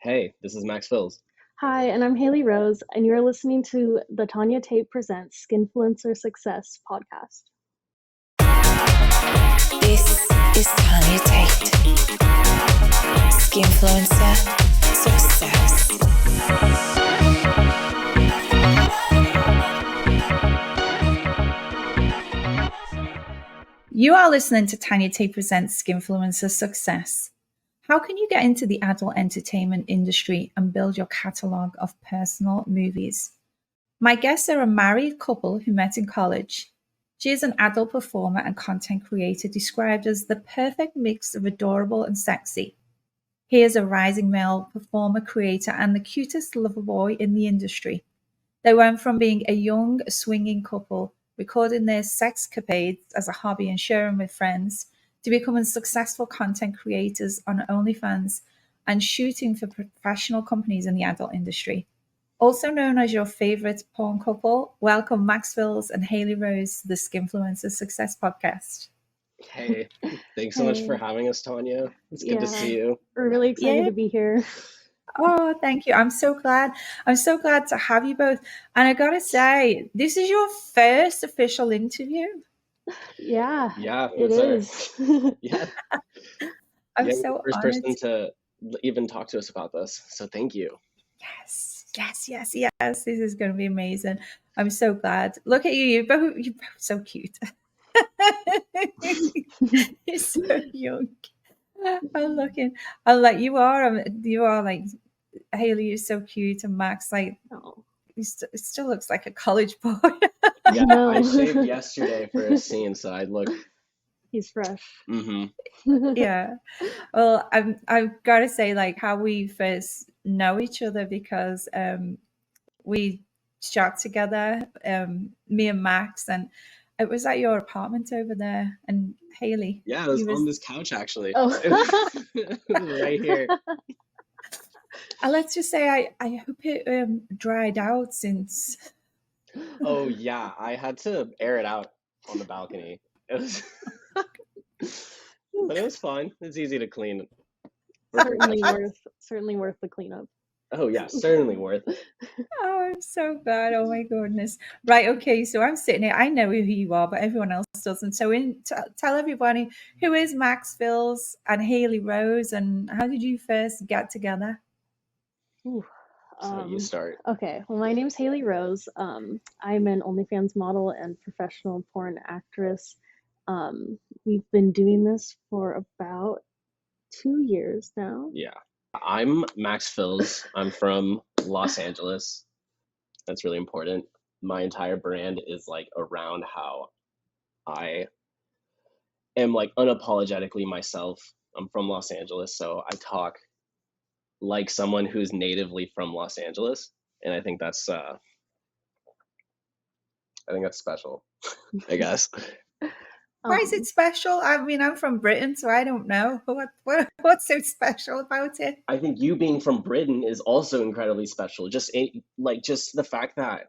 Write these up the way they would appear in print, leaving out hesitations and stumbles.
Hey, this is Max Fills. Hi, and I'm Hailey Rose, and you're listening to the Tanya Tate Presents Skinfluencer Success podcast. This is Tanya Tate. Skinfluencer Success. You are listening to Tanya Tate Presents Skinfluencer Success. How can you get into the adult entertainment industry and build your catalogue of personal movies? My guests are a married couple who met in college. She is an adult performer and content creator described as the perfect mix of adorable and sexy. He is a rising male performer, creator, and the cutest lover boy in the industry. They went from being a young, swinging couple, recording their sexcapades as a hobby and sharing with friends, to becoming successful content creators on OnlyFans and shooting for professional companies in the adult industry. Also known as your favorite porn couple, welcome Max Fills and Hailey Rose to the Skinfluencer Success Podcast. Hey, thanks so much for Hey. having us, Tanya. It's good to see you. We're really excited to be here. Oh, thank you. I'm so glad. I'm so glad to have you both. And I gotta say, this is your first official interview. Yeah, it sir. is. Yeah, I'm you're the so first honored. person to even talk to us about this, so thank you. Yes. This is going to be amazing. I'm so glad. Look at you. You're both so cute. You're so young. I'm looking. I'm like you are. You are like Hailey. You're so cute, and Max like Oh, he still looks like a college boy. Yeah, know. I shaved yesterday for a scene, so I look. He's fresh. Yeah. Well, I've got to say like how we first know each other because we shot together, me and Max, and it was at your apartment over there. And Hailey, Yeah, it was you on was. this couch actually. Oh. It was right here. Let's just say I hope it dried out since. Oh yeah, I had to air it out on the balcony. It was, but it was fine. It's easy to clean. We're certainly worth the cleanup. Oh yeah, certainly worth it. Oh, I'm so glad. Oh my goodness. Right. Okay. So I'm sitting here. I know who you are, but everyone else doesn't. So tell everybody who is Max Fills and Hailey Rose, and how did you first get together? Ooh. So you start. Okay, well, my name's Hailey Rose. I'm an OnlyFans model and professional porn actress. We've been doing this for about 2 years now. Yeah. I'm Max Fills. I'm from Los Angeles. That's really important. My entire brand is like around how I am like unapologetically myself. I'm from Los Angeles, so I talk like someone who's natively from Los Angeles, and I think that's special, I guess. Why is it special? I mean, I'm from Britain, so I don't know what's so special about it. I think you being from Britain is also incredibly special. Just just the fact that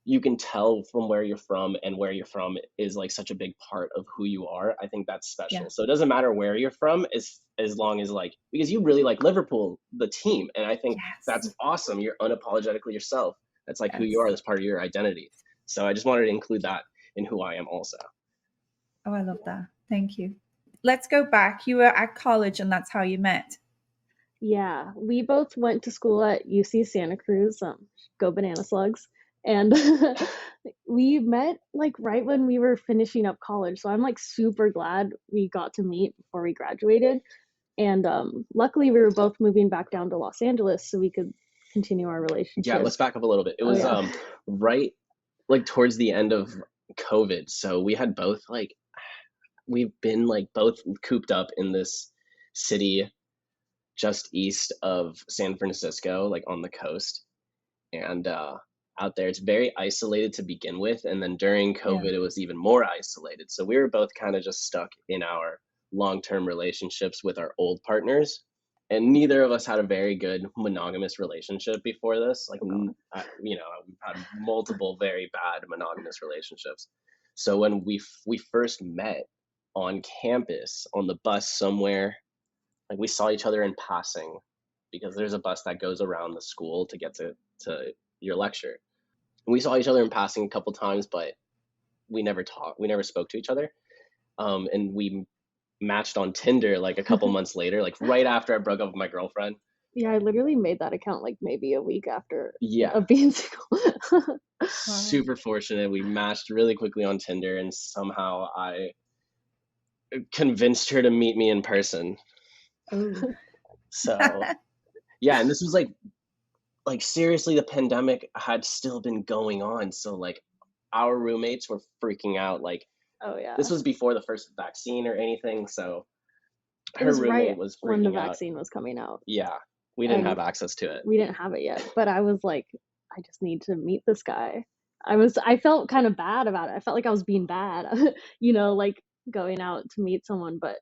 you can tell from where you're from, and where you're from is like such a big part of who you are. I think that's special. Yeah. So it doesn't matter where you're from, as long as like, because you really like Liverpool, the team, and I think that's awesome. You're unapologetically yourself. That's like who you are. That's part of your identity. So I just wanted to include that in who I am also. Oh, I love that. Thank you. Let's go back. You were at college, and that's how you met. Yeah, we both went to school at UC Santa Cruz. Go Banana Slugs. And we met like right when we were finishing up college. So I'm like super glad we got to meet before we graduated. And luckily we were both moving back down to Los Angeles so we could continue our relationship. Yeah, let's back up a little bit. It was right like towards the end of COVID. So we had both like, we've been like both cooped up in this city just east of San Francisco, like on the coast. And out there, it's very isolated to begin with. And then during COVID, It was even more isolated. So we were both kind of just stuck in our long-term relationships with our old partners. And neither of us had a very good monogamous relationship before this. Like, we've had multiple very bad monogamous relationships. So when we first met on campus, on the bus somewhere, like we saw each other in passing because there's a bus that goes around the school to get to your lecture. We saw each other in passing a couple times, but we never talked. We never spoke to each other. And we matched on Tinder like a couple months later, like right after I broke up with my girlfriend. Yeah, I literally made that account like maybe a week after Yeah. being single. Super fortunate. We matched really quickly on Tinder, and somehow I convinced her to meet me in person. Oh. So yeah, and this was like seriously, the pandemic had still been going on, so like our roommates were freaking out. Like, oh yeah, this was before the first vaccine or anything, so it her was roommate right was when the freaking out. vaccine was coming out. Yeah, we didn't And have access to it. we didn't have it yet, but I was like, I just need to meet this guy. I felt kind of bad about it. I felt like I was being bad, like going out to meet someone, but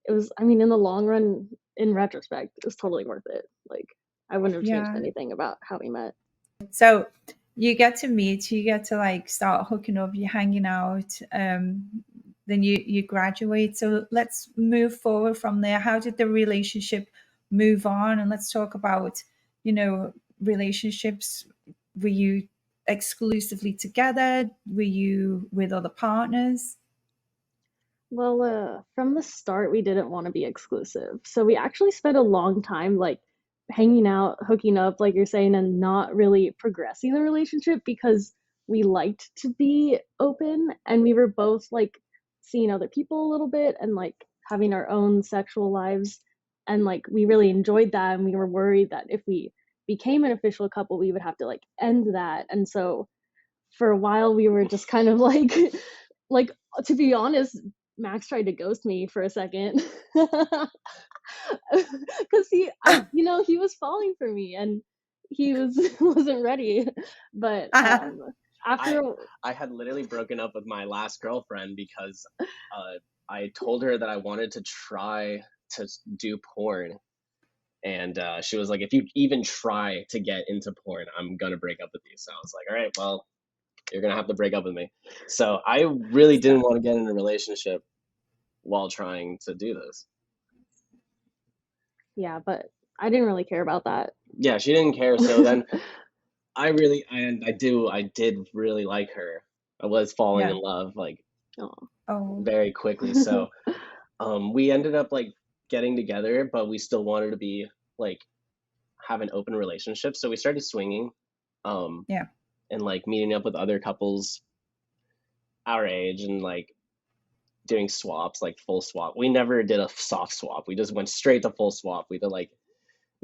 it was, I mean, in the long run, in retrospect, it was totally worth it. Like, I wouldn't have changed Yeah. anything about how we met. So you get to meet, you get to like start hooking up, you're hanging out, then you graduate. So let's move forward from there. How did the relationship move on? And let's talk about, relationships. Were you exclusively together? Were you with other partners? Well, from the start, we didn't want to be exclusive. So we actually spent a long time like hanging out, hooking up, like you're saying, and not really progressing the relationship because we liked to be open and we were both like seeing other people a little bit and like having our own sexual lives. And like we really enjoyed that. And we were worried that if we became an official couple, we would have to like end that. And so for a while, we were just kind of like, like, to be honest, Max tried to ghost me for a second because he was falling for me and he wasn't ready. But after I had literally broken up with my last girlfriend because I told her that I wanted to try to do porn, and she was like, if you even try to get into porn, I'm gonna break up with you. So I was like, all right, well, you're gonna have to break up with me. So I really didn't want to get in a relationship while trying to do this. Yeah, but I didn't really care about that. Yeah, she didn't care. So then I did really like her. I was falling in love like very quickly. So we ended up like getting together, but we still wanted to be like have an open relationship. So we started swinging. And like meeting up with other couples our age and like doing swaps, like full swap. We never did a soft swap. We just went straight to full swap. We did like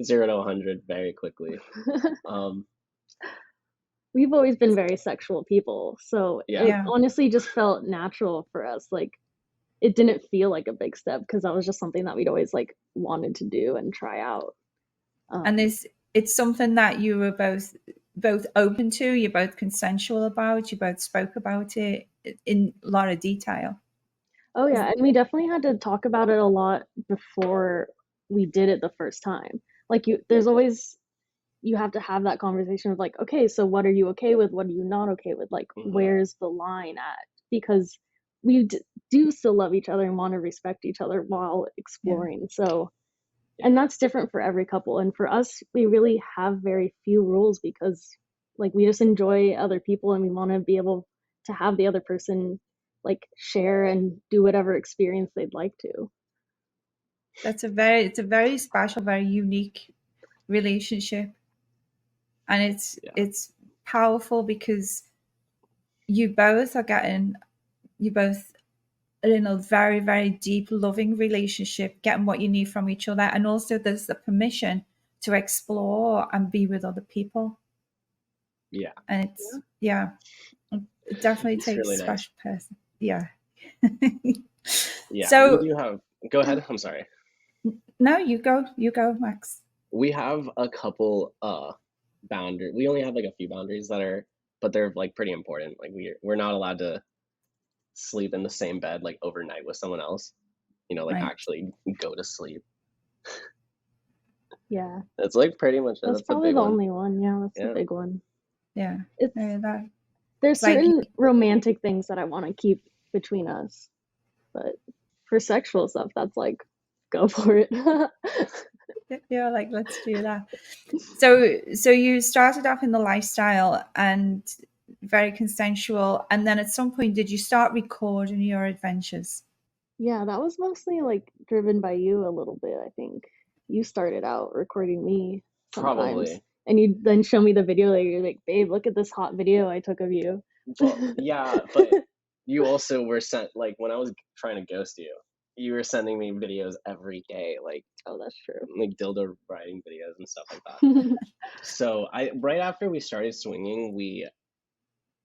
0 to 100 very quickly. We've always been very sexual people, so it honestly just felt natural for us. Like, it didn't feel like a big step because that was just something that we'd always like wanted to do and try out. And it's something that you were both open to, you're both consensual about, you both spoke about it in a lot of detail. Oh yeah, and we definitely had to talk about it a lot before we did it the first time. Like you have to have that conversation of like, okay, so what are you okay with? What are you not okay with? Like, where's the line at? Because we do still love each other and want to respect each other while exploring. So, and that's different for every couple. And for us, we really have very few rules because like we just enjoy other people and we want to be able to have the other person like share and do whatever experience they'd like to. It's a very special, very unique relationship. And it's powerful because you both are in a very, very deep, loving relationship, getting what you need from each other. And also there's the permission to explore and be with other people. Yeah. And it definitely takes really a special person. Yeah. Yeah. So we do have, go ahead. I'm sorry. No, you go, Max. We have a couple boundaries. We only have like a few boundaries but they're like pretty important. Like we're not allowed to sleep in the same bed like overnight with someone else. Actually go to sleep. Yeah. That's like pretty much that's probably the only one. Yeah, that's the big one. Yeah. There's certain romantic things that I want to keep between us, but for sexual stuff, that's like, go for it. You're like, let's do that. So you started off in the lifestyle and very consensual, and then at some point, did you start recording your adventures? Yeah, that was mostly like driven by you a little bit, I think. You started out recording me sometimes, Probably. and you then show me the video later. You're like, babe, look at this hot video I took of you. Well, yeah, but you also were sent, like, when I was trying to ghost you, you were sending me videos every day, like Oh, that's true. dildo riding videos and stuff like that. So right after we started swinging,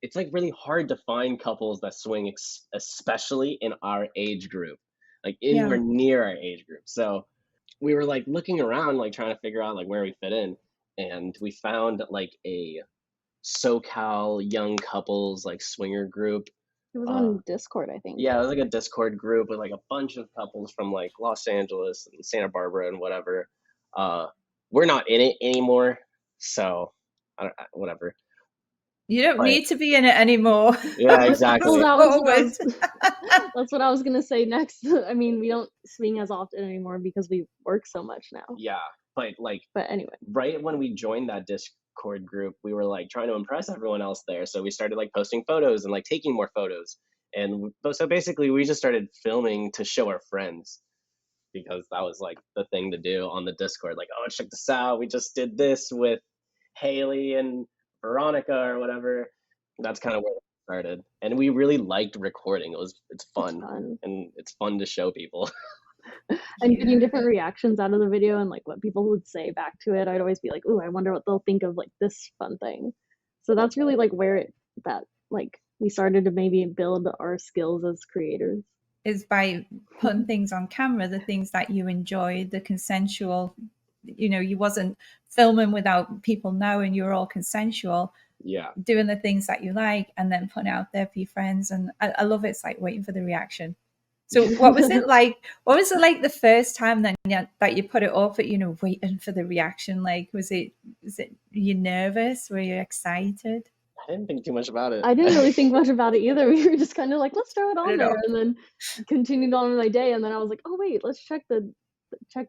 it's like really hard to find couples that swing, especially in our age group, like anywhere near our age group. So we were like looking around, like trying to figure out like where we fit in, and we found like a SoCal young couples like swinger group. It was on Discord, I think. Yeah, it was like a Discord group with like a bunch of couples from like Los Angeles and Santa Barbara and whatever. We're not in it anymore, so whatever. You don't need to be in it anymore. Yeah, exactly. Well, that's what I was gonna say next. I mean, we don't swing as often anymore because we work so much now. Yeah, but anyway, right when we joined that Discord group, we were like trying to impress everyone else there, so we started like posting photos and like taking more photos, and so basically we just started filming to show our friends, because that was like the thing to do on the Discord. Like, oh, check this out, we just did this with Hailey and Veronica or whatever. That's kind of where it started, and we really liked recording. It's fun, and it's fun to show people. And getting different reactions out of the video and like what people would say back to it, I'd always be like, "Ooh, I wonder what they'll think of like this fun thing." So that's really like where we started to maybe build our skills as creators. Is by putting things on camera, the things that you enjoyed, the consensual, you wasn't filming without people knowing, you were all consensual. Yeah. Doing the things that you like and then putting out there for your friends. And I love it. It's like waiting for the reaction. So what was it like? What was it like the first time then that you put it up at, waiting for the reaction? Like, was it you nervous? Were you excited? I didn't think too much about it. I didn't really think much about it either. We were just kind of like, let's throw it on there, and then continued on with my day. And then I was like, oh wait, let's check the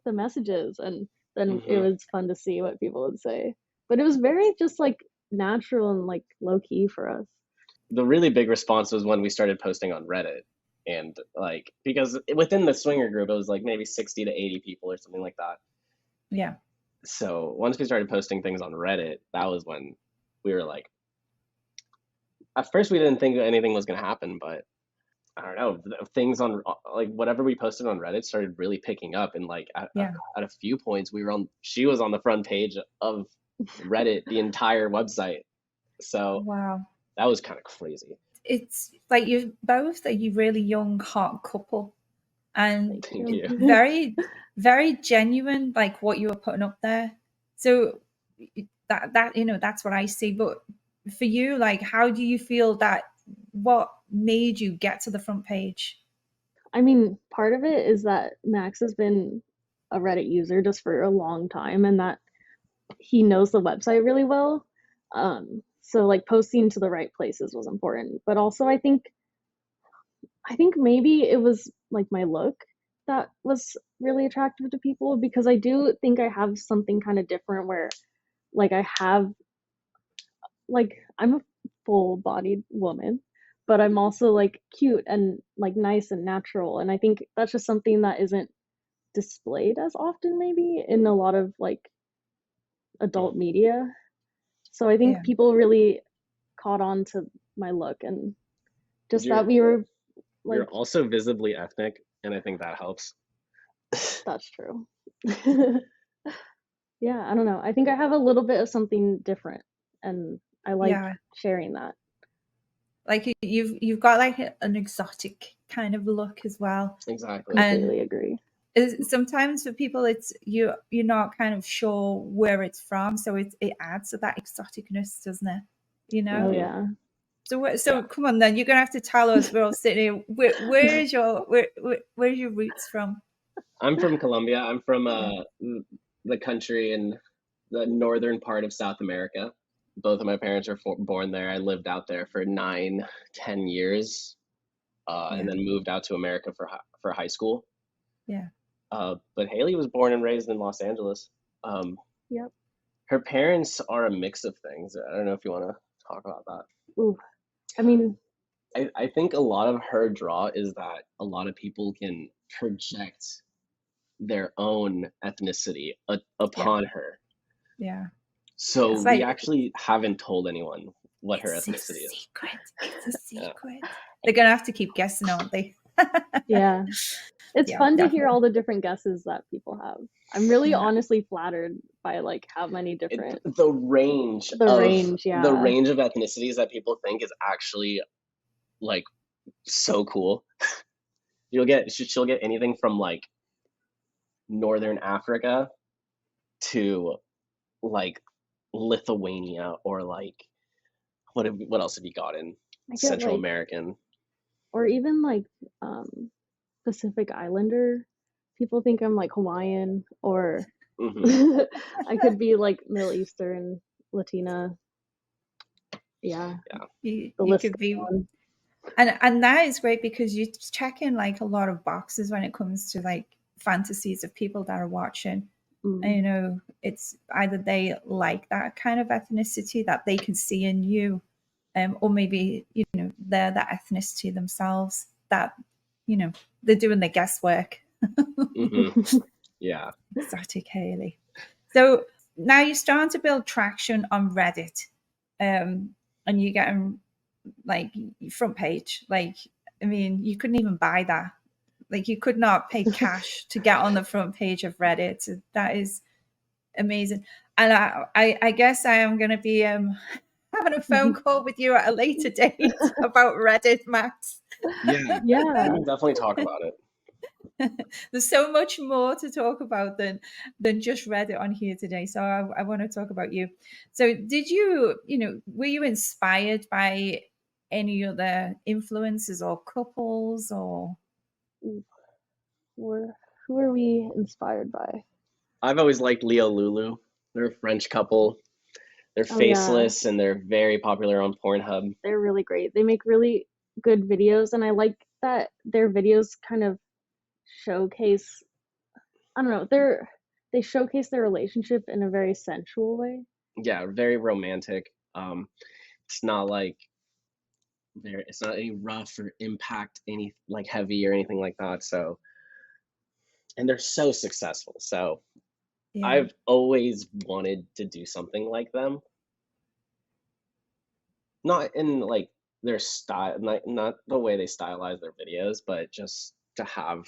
messages, and then it was fun to see what people would say. But it was very just like natural and like low key for us. The really big response was when we started posting on Reddit, and like because within the swinger group it was like maybe 60 to 80 people or something like that. Yeah. So once we started posting things on Reddit, that was when we were like, at first we didn't think anything was going to happen, but I don't know, things on like whatever we posted on Reddit started really picking up, and like at a few points she was on the front page of Reddit, the entire website. So wow, that was kind of crazy. It's like you're both a really young, hot couple, and thank you. very, very genuine, like what you were putting up there. So that that's what I see. But for you, like, how do you feel that? What made you get to the front page? I mean, part of it is that Max has been a Reddit user just for a long time, and that he knows the website really well. So like posting to the right places was important. But also I think maybe it was like my look that was really attractive to people, because I do think I have something kind of different where like I'm a full-bodied woman, but I'm also like cute and like nice and natural, and I think that's just something that isn't displayed as often maybe in a lot of like adult media. So I think people really caught on to my look, and just that we were like, you're also visibly ethnic, and I think that helps. That's true. Yeah, I don't know. I think I have a little bit of something different, and I like sharing that. Like you've got like an exotic kind of look as well. Exactly. Completely agree. Sometimes for people it's you're not kind of sure where it's from, so it adds to that exoticness, doesn't it? Oh yeah. So come on then, you're gonna have to tell us. We're all sitting here. Where's your roots from? I'm from Colombia. I'm from the country in the northern part of South America. Both of my parents were born there. I lived out there for 9-10 years, and then moved out to America for high school. Yeah. But Hailey was born and raised in Los Angeles. Um, Yep. her parents are a mix of things. I don't know if you want to talk about that. Ooh. I mean, I think a lot of her draw is that a lot of people can project their own ethnicity upon her. Yeah. So It's we like actually haven't told anyone what her it's a ethnicity is. secret. It's a Yeah. secret. They're gonna have to keep guessing, aren't they? yeah. It's Yeah, fun to hear definitely. all the different guesses that people have. I'm really Yeah. honestly flattered by like how many different The range the of range, the yeah. range of ethnicities that people think is actually like so cool. She'll get anything from like Northern Africa to like Lithuania or like what else have you got in I get Central like, American? or even like Pacific Islander. People think I'm like Hawaiian, or Hmm. I could be like Middle Eastern, Latina. Yeah, the You list could goes be, on. and that is great because you check in like a lot of boxes when it comes to like fantasies of people that are watching. And, Mm. you know, it's either they like that kind of ethnicity that they can see in you, or maybe, you know, they're that ethnicity themselves that, you know, they're doing the guesswork. Hmm. Yeah. Exotic Hailey. So now you're starting to build traction on Reddit, and you're getting like front page. Like, I mean, you couldn't even buy that. Like, you could not pay cash to get on the front page of Reddit. So that is amazing. And I guess I am going to be having a phone call with you at a later date about Reddit, Max. Yeah. We Yeah. can definitely talk about it. There's so much more to talk about than just Reddit on here today. So I want to talk about you. So did you, you know, were you inspired by any other influences or couples or? Who are we inspired by? I've always liked Leo Lulu. They're a French couple. They're Oh yeah, faceless and they're very popular on Pornhub. they're really great. They make really good videos, and I like that their videos kind of showcase, I don't know, they showcase their relationship in a very sensual way. Yeah, very romantic. It's not like it's not any rough or impact any like heavy or anything like that. So, and they're so successful. So Yeah. I've always wanted to do something like them. Not in like their style, not the way they stylize their videos, but just to have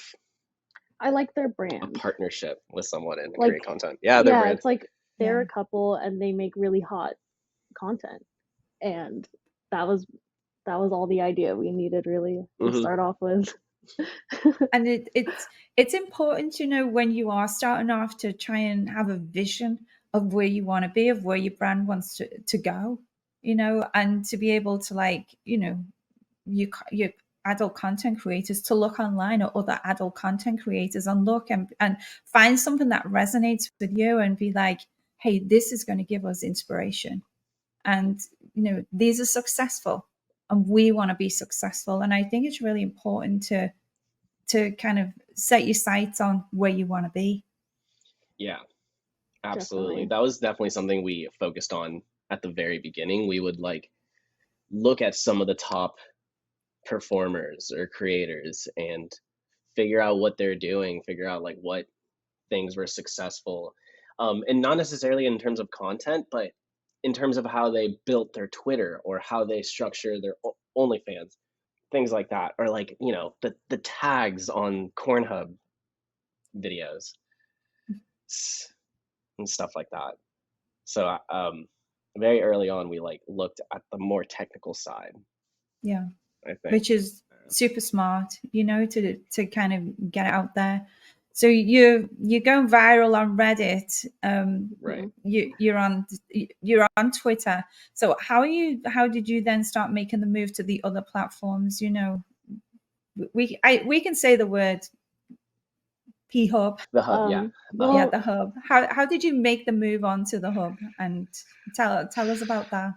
I like their a brand. partnership with someone and Like, create content. Yeah, their yeah, brand. it's like they're Yeah. a couple and they make really hot content. And that was all the idea we needed really to Hmm. start off with. And it's important to know when you are starting off to try and have a vision of where you want to be, of where your brand wants to go, you know, and to be able to, like, you know, you adult content creators to look online at other adult content creators and look and find something that resonates with you and be like, hey, this is going to give us inspiration. And, you know, these are successful and we want to be successful. And I think it's really important to kind of set your sights on where you want to be. Yeah, absolutely. Definitely. That was definitely something we focused on at the very beginning. We would like look at some of the top performers or creators and figure out what they're doing, figure out like what things were successful. And not necessarily in terms of content, but in terms of how they built their Twitter or how they structure their OnlyFans, things like that, or like, you know, the tags on Pornhub videos and stuff like that. So very early on, we like looked at the more technical side, Yeah. I think. Which is super smart, you know, to kind of get it out there. So you're going viral on Reddit. Right. You're on Twitter. So how did you then start making the move to the other platforms? You know, we can say the word P Hub. The hub, yeah. The Yeah, hub. Well, the hub. How did you make the move onto the hub? And tell us about that.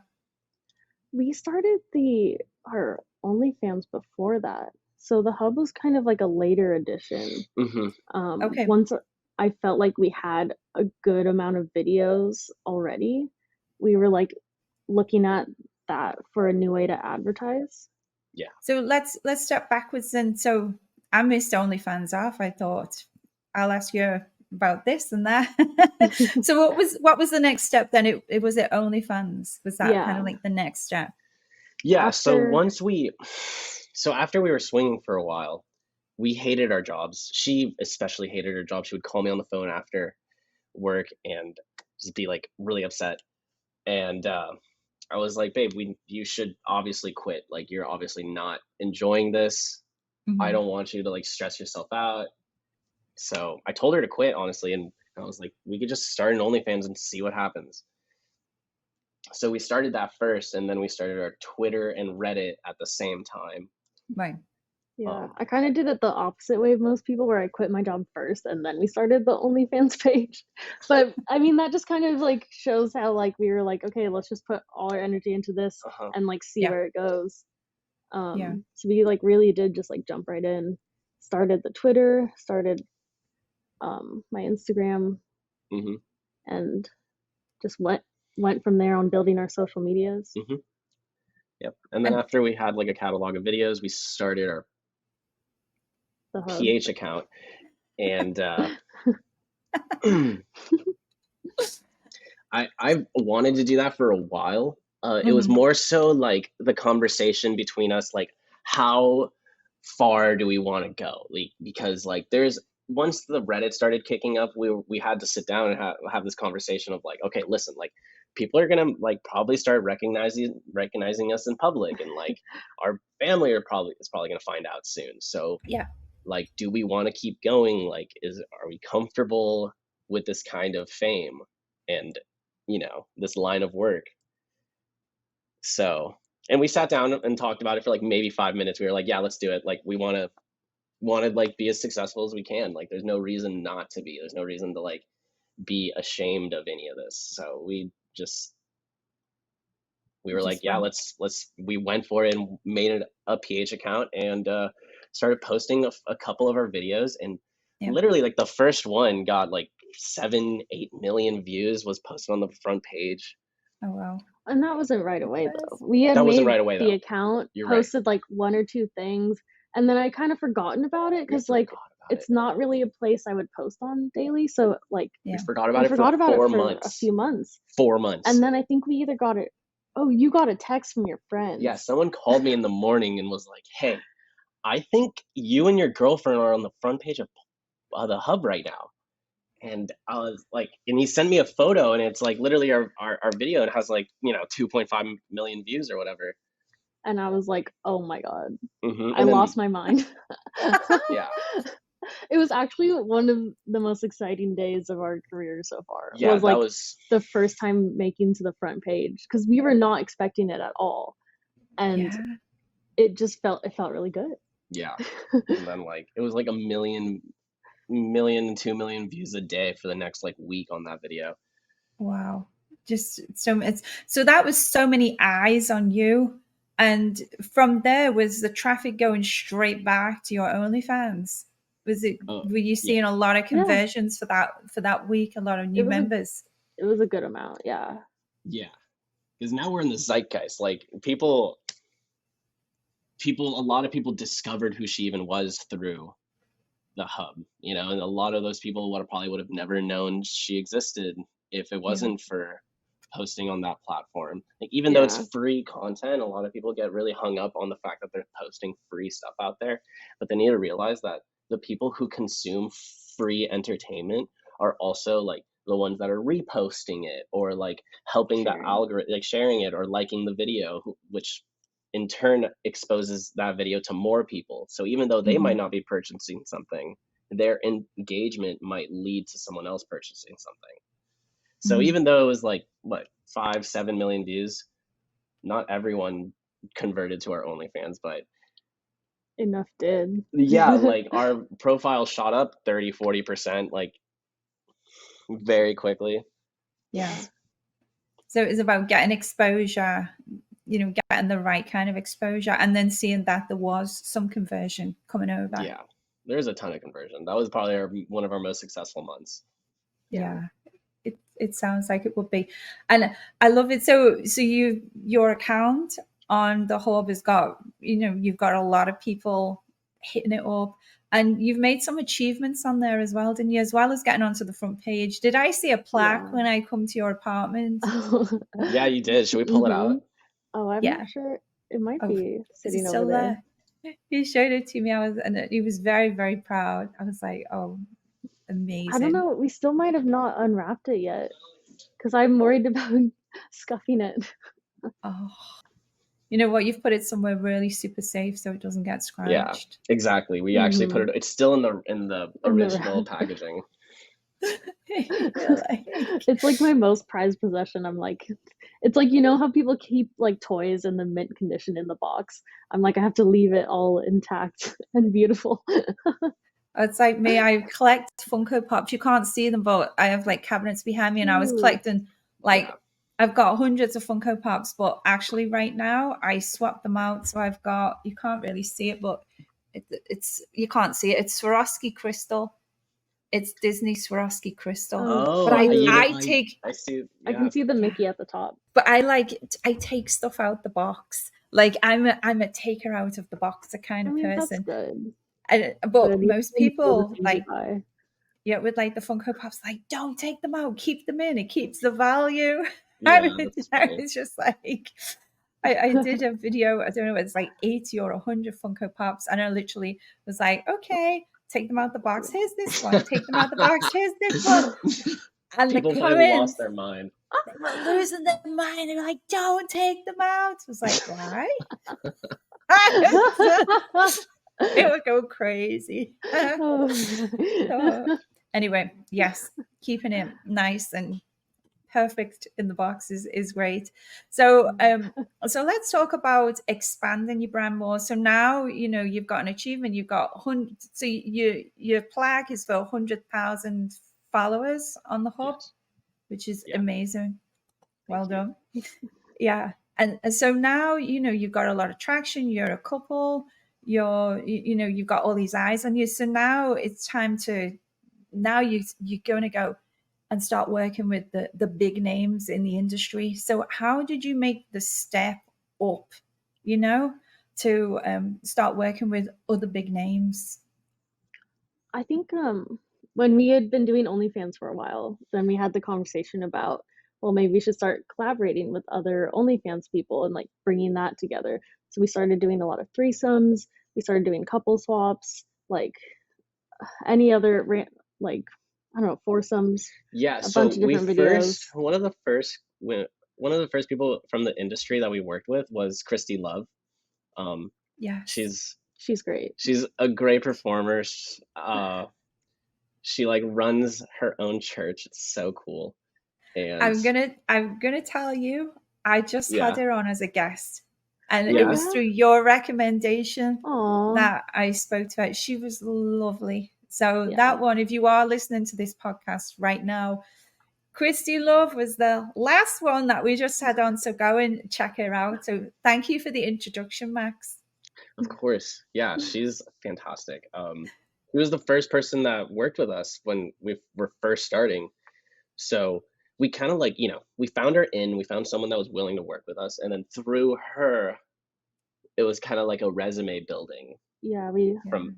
we started our OnlyFans before that. So the hub was kind of like a later addition. Okay. Once I felt like we had a good amount of videos already, we were like looking at that for a new way to advertise. Yeah. So let's step backwards then. So I missed OnlyFans off. I thought I'll ask you about this and that. So what was the next step then? It was it OnlyFans? Was that kind of like the next step? Yeah. So after we were swinging for a while, we hated our jobs. She especially hated her job. She would call me on the phone after work and just be like really upset. And I was like, babe, you should obviously quit. Like, you're obviously not enjoying this. I don't want you to like stress yourself out. So I told her to quit, honestly, and I was like, we could just start an OnlyFans and see what happens. So we started that first, and then we started our Twitter and Reddit at the same time. Right. Yeah, I kind of did it the opposite way of most people, where I quit my job first and then we started the OnlyFans page. But I mean, that just kind of like shows how like we were like, okay, let's just put all our energy into this and like see where it goes. So we like really did just like jump right in. Started the Twitter, started my Instagram, and just went from there on building our social medias. Yep. And then after we had like a catalog of videos, we started our PH account, and I wanted to do that for a while. It was more so like the conversation between us, like how far do we want to go? Like, because like once the Reddit started kicking up, we had to sit down and have this conversation of like, okay, listen, like people are gonna like probably start recognizing us in public, and like our family is probably gonna find out soon. So like, do we want to keep going? Like, are we comfortable with this kind of fame and this line of work? So, and we sat down and talked about it for like maybe 5 minutes. We were like, yeah, let's do it. Like, we want to like be as successful as we can. Like, there's no reason not to be. There's no reason to like be ashamed of any of this. So we were like, yeah, we went for it and made it a PH account and started posting a couple of our videos, and literally like the first one got like 7-8 million views, was posted on the front page. Oh wow. And that wasn't right away though. We had made right away, the account, posted like one or two things, and then I kind of forgotten about it because like it's not really a place I would post on daily. So like we forgot about it for 4 months. A few months. 4 months. And then I think we either got it. Oh, you got a text from your friend. Yeah, someone called me in the morning and was like, "Hey, I think you and your girlfriend are on the front page of the hub right now." And I was like, and he sent me a photo, and it's like literally our video. It has like 2.5 million views or whatever. And I was like, oh my god, I lost my mind. Yeah. It was actually one of the most exciting days of our career so far. Yeah, that was the first time making to the front page, because we were not expecting it at all, and it felt really good. Yeah. And then like it was like 1 million and 2 million views a day for the next like week on that video. Wow. Just so that was so many eyes on you, and from there was the traffic going straight back to your OnlyFans? Was it were you seeing a lot of conversions for that week, a lot of new members? It was a good amount. Yeah, because now we're in the zeitgeist. Like a lot of people discovered who she even was through the hub, and a lot of those people would have never known she existed if it wasn't for posting on that platform. Like, even though it's free content, a lot of people get really hung up on the fact that they're posting free stuff out there, but they need to realize that the people who consume free entertainment are also like the ones that are reposting it or like helping the algorithm, like sharing it or liking the video, which in turn exposes that video to more people. So even though they might not be purchasing something, their engagement might lead to someone else purchasing something. So even though it was like 5-7 million views, not everyone converted to our OnlyFans, but enough did. Yeah, like our profile shot up 30-40% like very quickly. Yeah. So it was about getting exposure, getting the right kind of exposure, and then seeing that there was some conversion coming over. Yeah, there's a ton of conversion. That was probably one of our most successful months. Yeah. It sounds like it would be, and I love it. So your account on the hub has got, you've got a lot of people hitting it up, and you've made some achievements on there as well, didn't you? As well as getting onto the front page. Did I see a plaque when I come to your apartment? Yeah, you did. Should we pull it out? Oh, I'm not sure. It might be sitting over there. He showed it to me. And he was very, very proud. I was like, oh, amazing. I don't know. We still might have not unwrapped it yet because I'm worried about scuffing it. Oh, you know what? You've put it somewhere really super safe so it doesn't get scratched. Yeah, exactly. We actually put it. It's still in the original packaging. It's like my most prized possession. I'm like, it's like, how people keep like toys in the mint condition in the box. I'm like, I have to leave it all intact and beautiful. It's like me. I collect Funko Pops. You can't see them, but I have like cabinets behind me, and I was collecting I've got hundreds of Funko Pops, but actually right now I swapped them out. So I've got, you can't really see it, but it's you can't see it. It's Swarovski crystal. It's Disney Swarovski crystal. Oh, but I see. Yeah. I can see the Mickey at the top. But I take stuff out the box. Like I'm a taker out of the box kind of person. That's good. But most people like, with like the Funko Pops, like, don't take them out, keep them in. It keeps the value. Yeah, I was just like, I did a video. I don't know, it's like 80 or 100 Funko Pops, and I literally was like, okay, take them out the box. Here's this one. Take them out the box. Here's this one. And people finally lost their mind. They were losing their mind. They were like, don't take them out. I was like, why? It would go crazy. Anyway, yes, keeping it nice and perfect in the box is great. So let's talk about expanding your brand more. So now you've got an achievement. You've got so your plaque is for 100,000 followers on the hub, which is amazing. Well done. Yeah. And so now you've got a lot of traction. You're a couple. You've got all these eyes on you. So now it's time to, you're going to go and start working with the big names in the industry. So how did you make the step up, to start working with other big names? I think when we had been doing OnlyFans for a while, then we had the conversation about, well, maybe we should start collaborating with other OnlyFans people and like bringing that together. So we started doing a lot of threesomes. We started doing couple swaps, like any other like, I don't know, foursomes. Yeah, a bunch of different videos. One of the first people from the industry that we worked with was Christy Love. She's great. She's a great performer. She like runs her own church. It's so cool. And I'm gonna tell you, I just had her on as a guest, and it was through your recommendation that I spoke to her. She was lovely. So that one, if you are listening to this podcast right now, Christy Love was the last one that we just had on. So go and check her out. So thank you for the introduction, Max. Of course. Yeah, she's fantastic. She was the first person that worked with us when we were first starting. So we kind of like, we found her we found someone that was willing to work with us. And then through her, it was kind of like a resume building. Yeah, from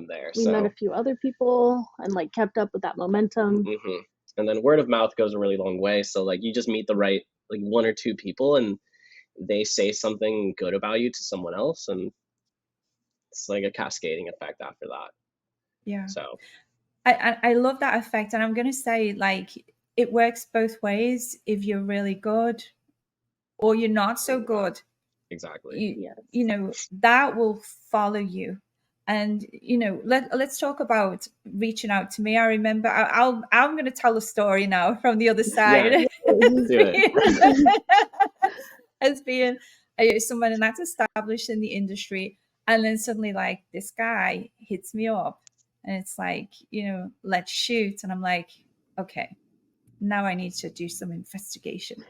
there. We met a few other people and like kept up with that momentum. Mm-hmm. And then word of mouth goes a really long way. So like you just meet the right like one or two people and they say something good about you to someone else, and it's like a cascading effect after that. Yeah. So I love that effect, and I'm gonna say like it works both ways. If you're really good or you're not so good, exactly. That will follow you. And let's talk about reaching out to me. I remember I'm going to tell a story now from the other side. As being someone that's established in the industry, and then suddenly like this guy hits me up, and it's like let's shoot, and I'm like, okay, now I need to do some investigation.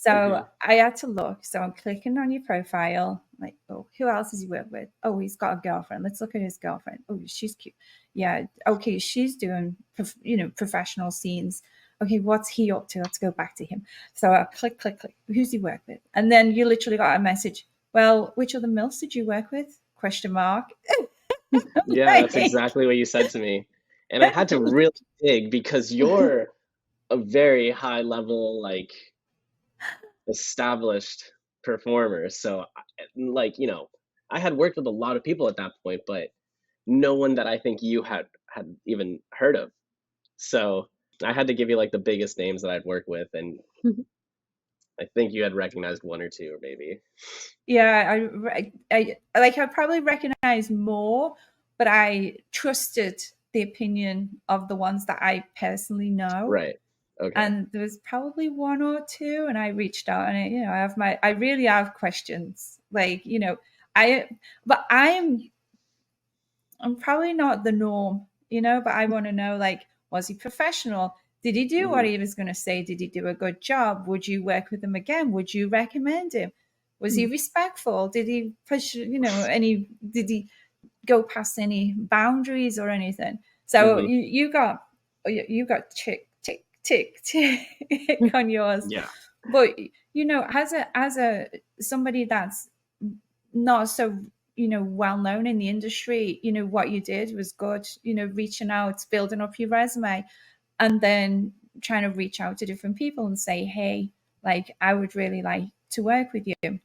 So I had to look. So I'm clicking on your profile, like, oh, who else has he worked with? Oh, he's got a girlfriend. Let's look at his girlfriend. Oh, she's cute. Yeah, okay, she's doing, professional scenes. Okay, what's he up to? Let's go back to him. So I click. Who's he work with? And then you literally got a message. Well, which other MILFs did you work with? Question mark. Yeah, that's exactly what you said to me. And I had to really dig because you're a very high level, like, established performer. So, like, I had worked with a lot of people at that point, but no one that I think you had even heard of. So I had to give you like the biggest names that I'd worked with, and I think you had recognized one or two, or maybe. Yeah, I probably recognize more, but I trusted the opinion of the ones that I personally know. Right. Okay. And there was probably one or two, and I reached out, and I really have questions, like, but I'm probably not the norm, but I want to know, like, was he professional? Did he do what he was going to say? Did he do a good job? Would you work with him again? Would you recommend him? Was he respectful? Did he push, did he go past any boundaries or anything? So you got tick on yours. Yeah. But as a somebody that's not so well known in the industry, what you did was good, reaching out, building up your resume, and then trying to reach out to different people and say, hey, like, I would really like to work with you.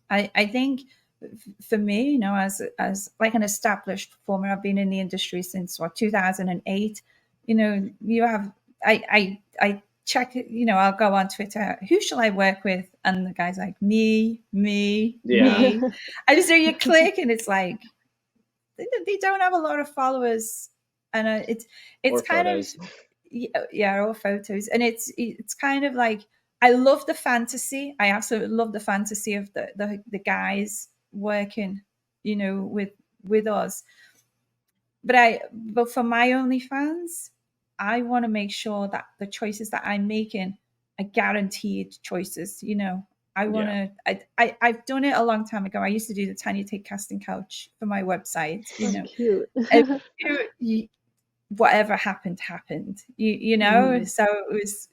I think for me, as like an established performer, I've been in the industry since 2008. You have I check, I'll go on Twitter, who shall I work with? And the guy's like, me. Yeah. And so you click, and it's like, they don't have a lot of followers, and it's Or kind photos. of, or photos, and it's kind of like, I love the fantasy. I absolutely love the fantasy of the guys working, with us. But for my OnlyFans, I want to make sure that the choices that I'm making are guaranteed choices. I want to. I've done it a long time ago. I used to do the Tanya Tate casting couch for my website. Cute. Whatever happened. So it was,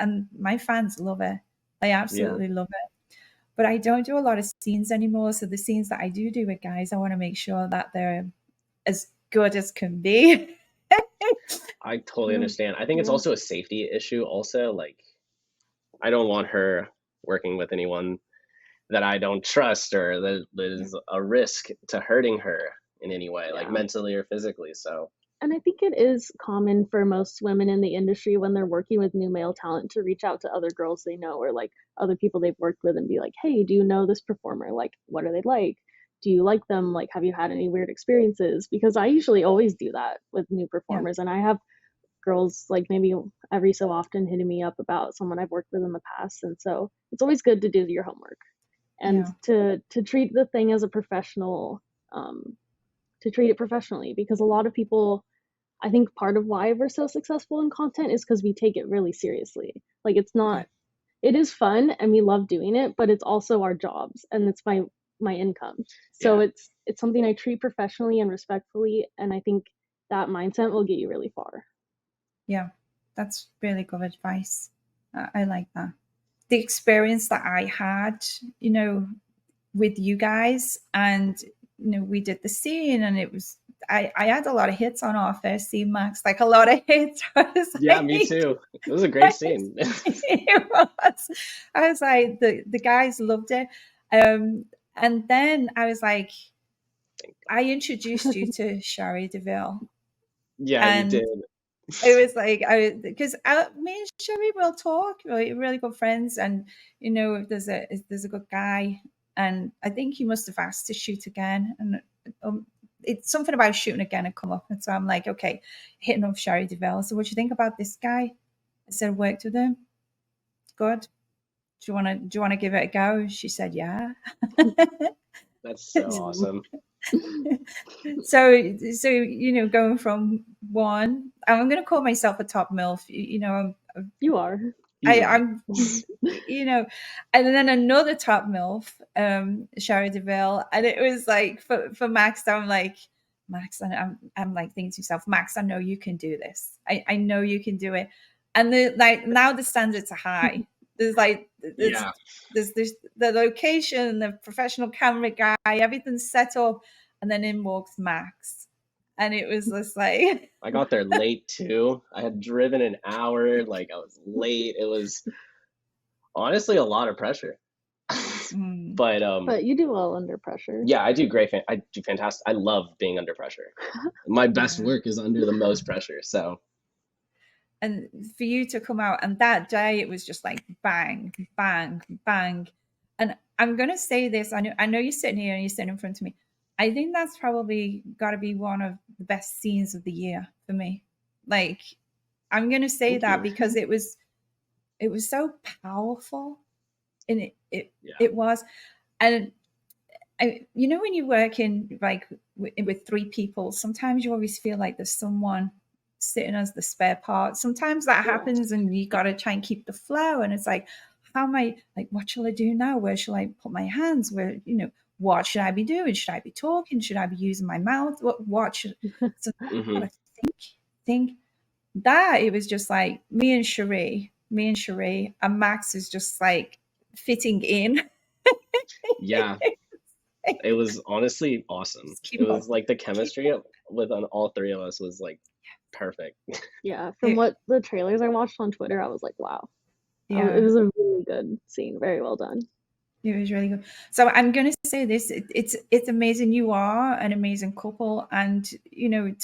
and my fans love it. They absolutely love it. But I don't do a lot of scenes anymore. So the scenes that I do with guys, I want to make sure that they're as good as can be. I totally understand. I think it's also a safety issue also. Like, I don't want her working with anyone that I don't trust, or that is a risk to hurting her in any way, like mentally or physically. So. And I think it is common for most women in the industry, when they're working with new male talent, to reach out to other girls they know, or like other people they've worked with, and be like, hey, do you know this performer? Like, what are they like? Do you like them? Like, have you had any weird experiences? Because I usually always do that with new performers. And I have girls, like, maybe every so often hitting me up about someone I've worked with in the past. And so it's always good to do your homework, and to treat the thing as a professional, to treat it professionally, because a lot of people, I think part of why we're so successful in content is because we take it really seriously. Like, it's not, it is fun and we love doing it, but it's also our jobs, and it's my income. So it's something I treat professionally and respectfully, and I think that mindset will get you really far. Yeah, that's really good advice. I like that. The experience that I had, with you guys, and we did the scene, and it was, I had a lot of hits on our first scene, Max, like a lot of hits. Yeah, me too. It was a great scene. It was. I was like, the guys loved it. And then I was like, I introduced you to Shari DeVille. Yeah, you did. It was like, because me and Sherry will talk, really good friends, and if there's a good guy, and I think he must have asked to shoot again, and it's something about shooting again had come up, and so I'm like, okay, hitting up Sherry DeVille. So what do you think about this guy? I said, I worked with him. Good. Do you want to give it a go? She said, yeah. That's so awesome. So going from one, I'm going to call myself a top MILF. You are. Easily. I'm, you know, and then another top MILF, Sherry DeVille, and it was like for Max, I'm like, Max, and I'm like thinking to myself, Max, I know you can do this. I know you can do it. And like now the standards are high. There's like Yeah. there's the location, the professional camera guy, everything's set up, and then in walks Max, and it was just like I got there late too. I had driven an hour, like I was late. It was honestly a lot of pressure. But you do well under pressure. Yeah, I do great. I do fantastic. I love being under pressure. My best work is under the most pressure. So, and for you to come out, and that day it was just like bang, bang, bang. And I'm gonna say this. I know you're sitting here and you're sitting in front of me. I think that's probably got to be one of the best scenes of the year for me. Like, I'm gonna say thank that you. because it was so powerful, and it was. And you know, when you work in like with three people, sometimes you always feel like there's someone sitting as the spare part. Sometimes that happens, and you got to try and keep the flow. And it's like, how am I, like, what shall I do now? Where shall I put my hands? Where, you know, what should I be doing? Should I be talking? Should I be using my mouth? What should? So I gotta think that it was just like me and Cherie, and Max is just like fitting in. Yeah, it was honestly awesome. It was like the chemistry with all three of us was like perfect. Yeah, from what the trailers I watched on Twitter, I was like, wow. Yeah, it was a really good scene. Very well done. It was really good. So I'm going to say this: it's amazing. You are an amazing couple, and you know,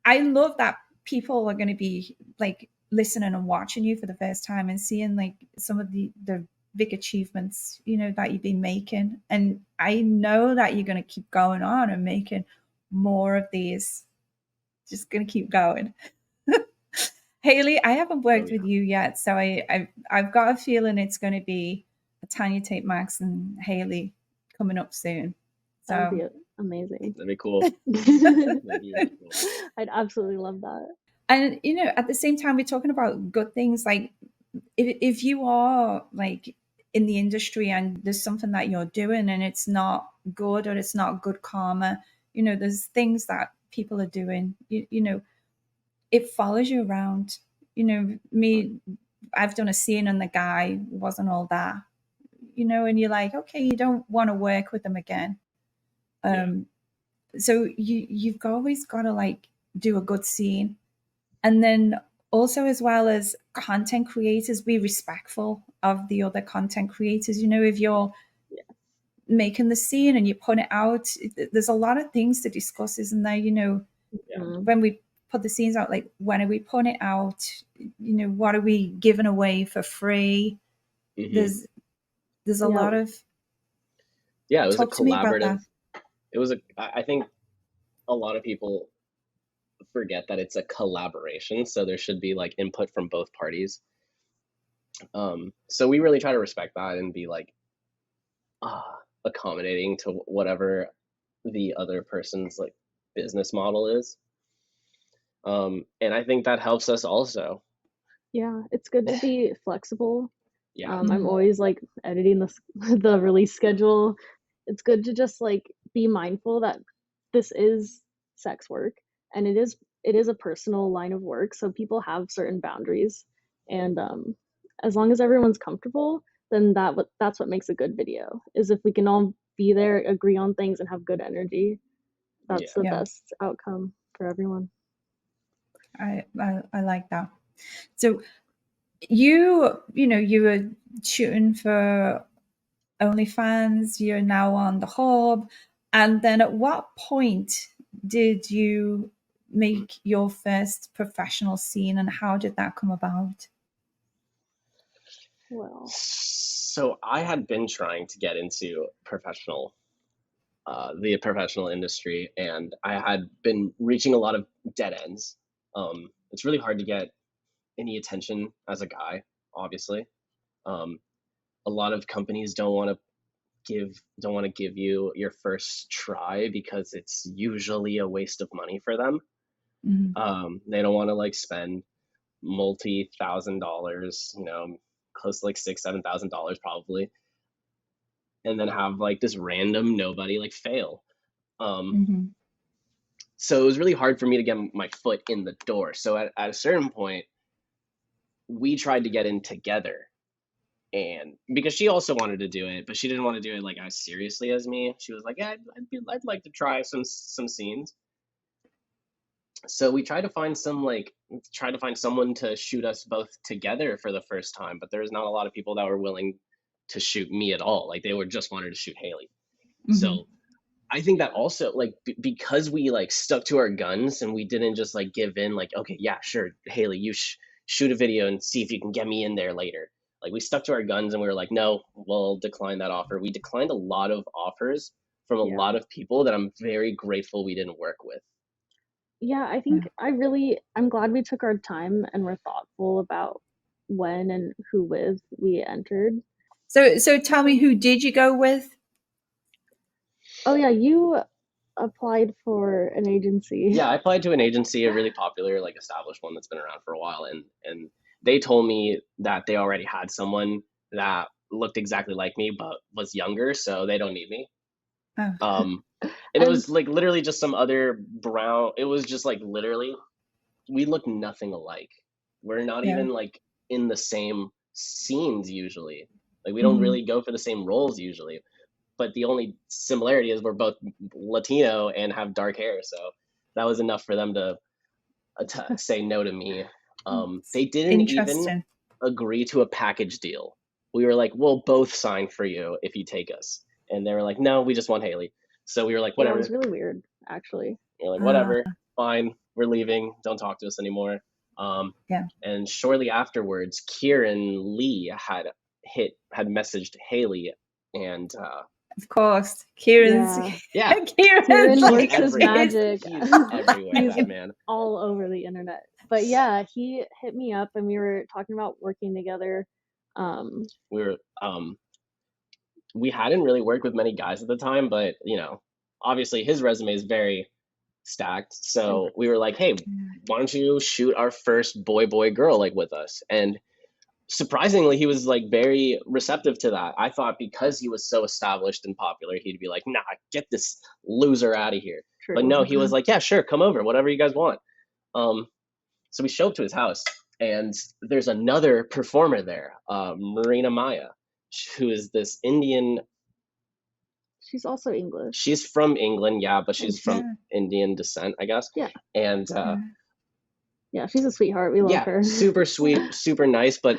I love that people are going to be like listening and watching you for the first time and seeing like some of the big achievements, you know, that you've been making. And I know that you're going to keep going on and making more of these. Just going to keep going. Hailey, I haven't worked with you yet, so I've got a feeling it's going to be a Tanya Tate, Max, and Hailey coming up soon. So that would be amazing. That'd be cool. That'd be really cool. I'd absolutely love that. And you know, at the same time, we're talking about good things. Like if you are like in the industry and there's something that you're doing and it's not good or it's not good karma, you know, there's things that people are doing. You know, it follows you around. You know, I've done a scene and the guy wasn't all that, you know, and you're like, okay, you don't want to work with them again. So you've always got to like do a good scene. And then also, as well as content creators, be respectful of the other content creators. You know, if you're making the scene and you put it out, there's a lot of things to discuss, isn't there? You know, when we put the scenes out, like when are we putting it out? You know, what are we giving away for free? There's a lot of it was a collaborative. It was I think a lot of people forget that it's a collaboration, so there should be like input from both parties. So we really try to respect that and be like accommodating to whatever the other person's like business model is. And I think that helps us also. Yeah, it's good to be flexible. Yeah. I'm always like editing the release schedule. It's good to just like be mindful that this is sex work and it is a personal line of work, so people have certain boundaries, and as long as everyone's comfortable, then that's what makes a good video, is if we can all be there, agree on things, and have good energy. That's the best outcome for everyone. I like that. So you know, you were shooting for OnlyFans, you're now on the Hub. And then at what point did you make your first professional scene, and how did that come about? Well, so I had been trying to get into the professional industry, and I had been reaching a lot of dead ends. It's really hard to get any attention as a guy, obviously. A lot of companies don't want to give you your first try because it's usually a waste of money for them. They don't want to like spend multi-$1,000s, you know, close to like $6,000-7,000 probably, and then have like this random nobody like fail. Mm-hmm. So it was really hard for me to get my foot in the door. So at a certain point, we tried to get in together, and because she also wanted to do it, but she didn't want to do it like as seriously as me. She was like, yeah, I'd like to try some scenes. So we tried to find someone to shoot us both together for the first time, but there's not a lot of people that were willing to shoot me at all. Like they were just wanted to shoot Hailey. Mm-hmm. So I think that also like because we like stuck to our guns and we didn't just like give in like, okay, yeah, sure, Hailey, you shoot a video and see if you can get me in there later. Like we stuck to our guns and we were like, no, we'll decline that offer. We declined a lot of offers from a lot of people that I'm very grateful we didn't work with. Yeah, I think I'm glad we took our time and were thoughtful about when and who with we entered. So tell me, who did you go with? Oh yeah, you applied for an agency. Yeah, I applied to an agency, a really popular, like established one that's been around for a while, and they told me that they already had someone that looked exactly like me but was younger, so they don't need me. Oh. And it was like literally just some other brown. It was just like literally, we look nothing alike. We're not even like in the same scenes usually. Like we don't really go for the same roles usually. But the only similarity is we're both Latino and have dark hair. So that was enough for them to say no to me. They didn't even agree to a package deal. We were like, we'll both sign for you if you take us. And they were like, no, we just want Hailey. So we were like, whatever. Yeah, it was really weird, actually. We're like, whatever, fine, we're leaving. Don't talk to us anymore. And shortly afterwards, Kieran Lee had messaged Hailey, and of course, Kieran works his magic. He's everywhere, that man. All over the internet. But yeah, he hit me up, and we were talking about working together. We hadn't really worked with many guys at the time, but you know, obviously his resume is very stacked. So we were like, hey, why don't you shoot our first boy girl like with us? And surprisingly, he was like very receptive to that. I thought because he was so established and popular, he'd be like, nah, get this loser out of here. True. But no, he was like, yeah, sure, come over, whatever you guys want. So we show up to his house, and there's another performer there, Marina Maya, who is this Indian. She's also English. She's from England, yeah, but she's from Indian descent, I guess. Yeah. And yeah, she's a sweetheart. We love her. Super sweet, super nice. But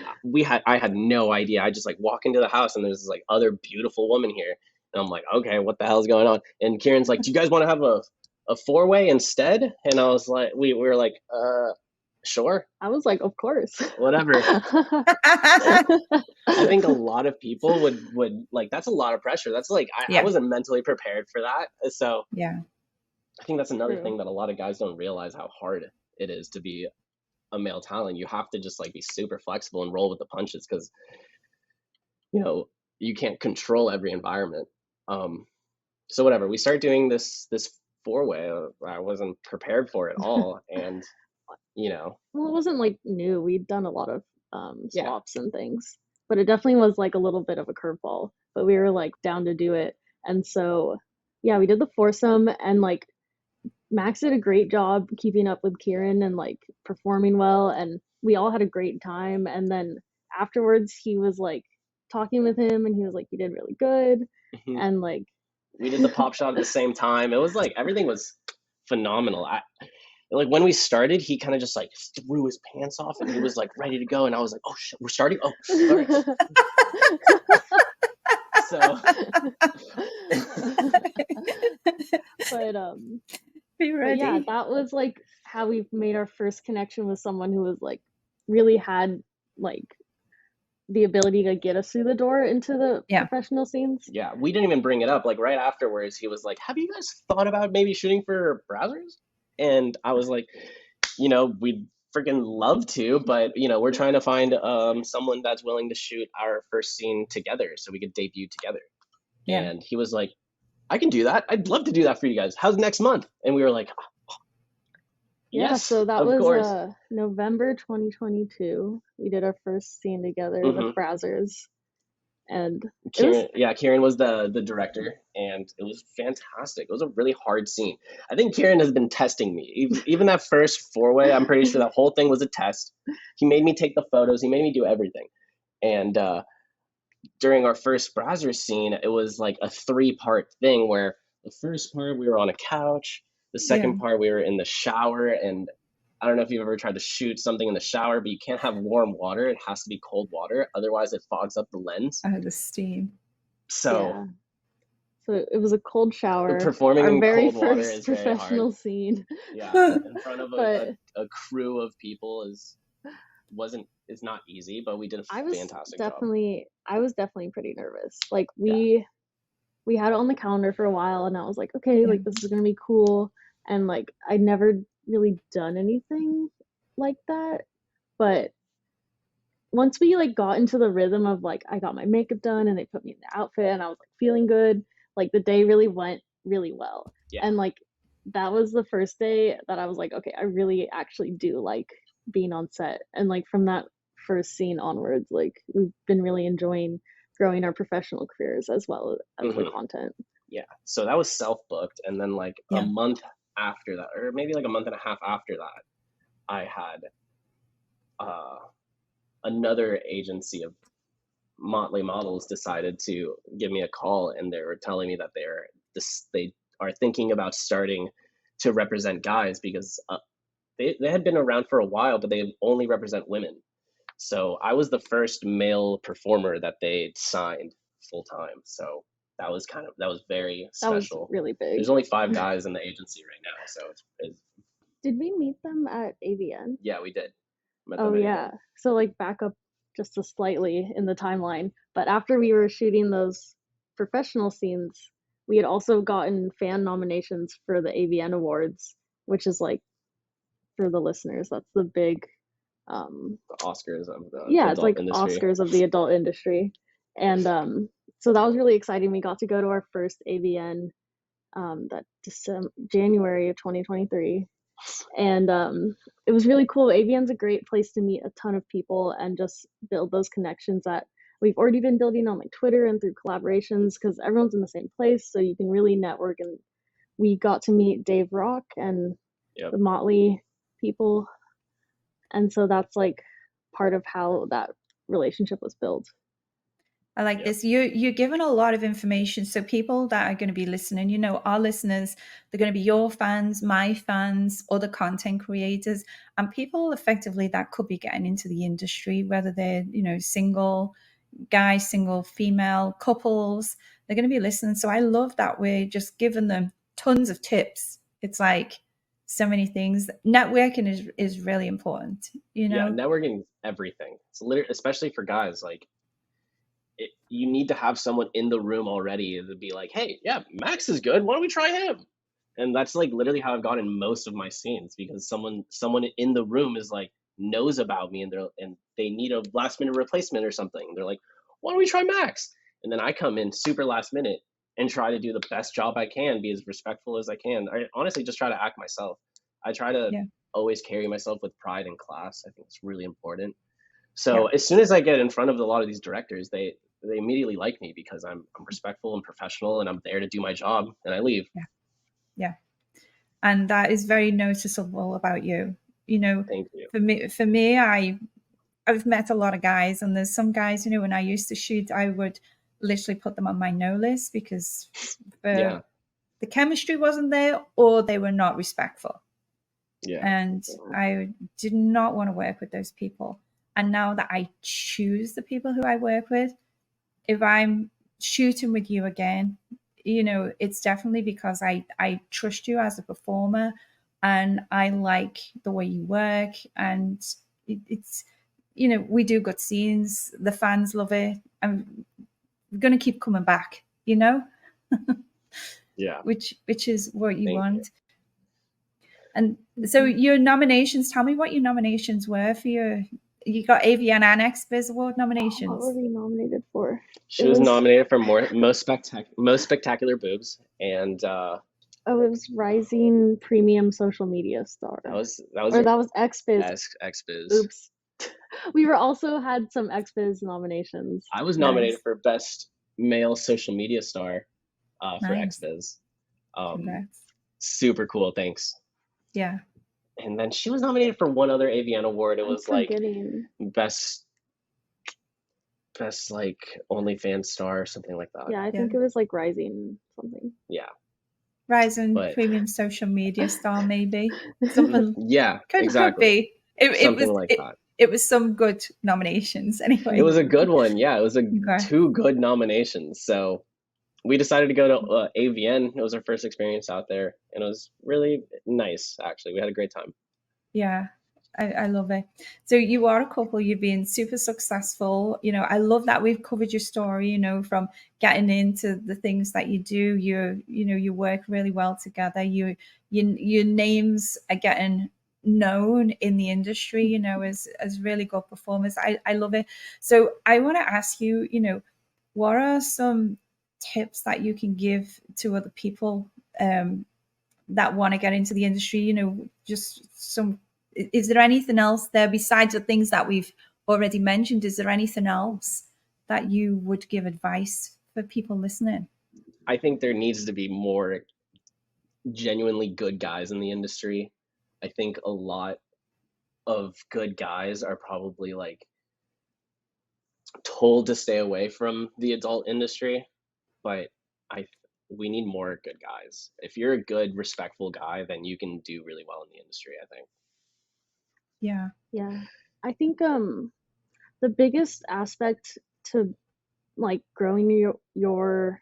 I had no idea. I just like walk into the house and there's this like other beautiful woman here, and I'm like, okay, what the hell is going on? And Kieran's like, do you guys want to have a four-way instead? And I was like, we were like, sure. I was like, of course. Whatever. I think a lot of people would like, that's a lot of pressure. That's like, I wasn't mentally prepared for that. So yeah, I think that's another thing that a lot of guys don't realize, how hard it is to be a male talent. You have to just like be super flexible and roll with the punches, because you know you can't control every environment. So whatever, we start doing this four-way. I wasn't prepared for it all. And you know, well, it wasn't like new. We'd done a lot of swaps and things, but it definitely was like a little bit of a curveball, but we were like down to do it. And so yeah, we did the foursome, and like Max did a great job keeping up with Kieran and like performing well, and we all had a great time. And then afterwards he was like talking with him, and he was like, you did really good. And like we did the pop shot at the same time. It was like everything was phenomenal. Like when we started, he kind of just like threw his pants off and he was like ready to go, and I was like, oh shit, we're starting. Oh, all right. So but yeah, that was like how we made our first connection with someone who was like really had like the ability to get us through the door into the professional scenes. Yeah, we didn't even bring it up. Like right afterwards, he was like, have you guys thought about maybe shooting for browsers? And I was like, you know, we'd freaking love to, but you know, we're trying to find someone that's willing to shoot our first scene together so we could debut together. Yeah. And he was like, I can do that. I'd love to do that for you guys. How's next month? And we were like, Yeah, Yes, so that of was course. November 2022. We did our first scene together with Hmm. Brazzers, and it was Kieran was the director, and it was fantastic. It was a really hard scene. I think Kieran has been testing me. Even that first four-way, I'm pretty sure that whole thing was a test. He made me take the photos. He made me do everything. And during our first browser scene, it was like a three-part thing where the first part we were on a couch, the Yeah. second part we were in the shower, and I don't know if you've ever tried to shoot something in the shower, but you can't have warm water. It has to be cold water, otherwise it fogs up the lens. The steam. So yeah. So it was a cold shower, performing our in very cold water first is very hard. professional scene. Yeah, Yeah, in front of But a crew of people is not easy, but we did I a was fantastic job. definitely pretty nervous. Like we had it on the calendar for a while, and I was like, okay, like this is gonna be cool. And like I'd never really done anything like that, but once we like got into the rhythm of like I got my makeup done and they put me in the outfit and I was like feeling good, like the day really went really well. Yeah. And like that was the first day that I was like, okay, I really actually do like being on set. And like from that first scene onwards, like we've been really enjoying growing our professional careers as well as the Hmm. content. Yeah. So that was self-booked, and then like a Yeah. month after that, or maybe like a month and a half after that, I had another agency of Motley models decided to give me a call, and they were telling me that they are thinking about starting to represent guys because they had been around for a while, but they only represent women. So I was the first male performer that they signed full time. So that was very That was special. really big. There's only 5 guys in the agency right now, so it's Did we meet them at AVN? yeah, we did. Met Oh them at yeah. AVN. So like back up just a slightly in the timeline, but after we were shooting those professional scenes, we had also gotten fan nominations for the AVN Awards, which is like for the listeners, that's the big The Oscars of the yeah, it's adult like industry. Oscars of the adult industry. And so that was really exciting. We got to go to our first AVN that January of 2023. And it was really cool. AVN's a great place to meet a ton of people and just build those connections that we've already been building on like Twitter and through collaborations because everyone's in the same place, so you can really network. And we got to meet Dave Rock and Yep. the Motley people, and so that's like part of how that relationship was built. I like this. You're given a lot of information. So people that are going to be listening, you know, our listeners, they're going to be your fans, my fans, other content creators, and people effectively that could be getting into the industry, whether they're, you know, single guy, single female, couples, they're going to be listening. So I love that we're just giving them tons of tips. It's like so many things. Networking is really important, you Yeah, know? networking is everything. It's literally, especially for guys, like you need to have someone in the room already to be like, hey, yeah, Max is good. Why don't we try him? And that's like literally how I've gotten most of my scenes because someone in the room is like knows about me and they need a last minute replacement or something. They're like, why don't we try Max? And then I come in super last minute and try to do the best job I can, be as respectful as I can. I honestly just try to act myself. I try to Yeah. always carry myself with pride and class. I think it's really important. Yeah. So as soon as I get in front of a lot of these directors, they immediately like me because I'm respectful and professional and I'm there to do my job, and I leave. Yeah. And that is very noticeable about you. You know, Thank you. for me, I've met a lot of guys, and there's some guys, you know, when I used to shoot, I would literally put them on my no list because Yeah. the chemistry wasn't there or they were not respectful. Yeah. And I did not want to work with those people. And now that I choose the people who I work with, if I'm shooting with you again, you know, it's definitely because I trust you as a performer and I like the way you work. And it's, you know, we do good scenes. The fans love it. I'm going to keep coming back, you know? Yeah. Which is what you Thank want. And so your nominations, tell me what your nominations were for you got AVN and XBiz Award nominations. What were we nominated for? She was nominated for most spectacular boobs and Oh, it was Rising Premium Social Media Star. That was Or your that was XBiz. XBiz. Oops. We were also had some XBiz nominations. I was Nice. nominated for Best Male Social Media Star for Nice. XBiz. Congrats. Super cool, thanks. Yeah. And then she was nominated for one other AVN award. It was like best like OnlyFans star or something like that. Yeah, I think it was like Rising something. Yeah. Rising But- Premium Social Media Star, maybe. Something. Yeah, Could exactly. be. Something like that. It was some good nominations anyway. It was a good one. Yeah, it was two good nominations. So we decided to go to AVN. It was our first experience out there, and it was really nice, actually. We had a great time. Yeah, I love it. So you are a couple, you've been super successful. You know, I love that we've covered your story, you know, from getting into the things that you do. You work really well together. Your names are getting known in the industry, you know, as really good performers. I love it. So I want to ask you, you know, what are some tips that you can give to other people that want to get into the industry? You know, just some, is there anything else there besides the things that we've already mentioned? Is there anything else that you would give advice for people listening? I think there needs to be more genuinely good guys in the industry. I think a lot of good guys are probably like told to stay away from the adult industry, but we need more good guys. If you're a good, respectful guy, then you can do really well in the industry, I think. Yeah. I think the biggest aspect to like growing your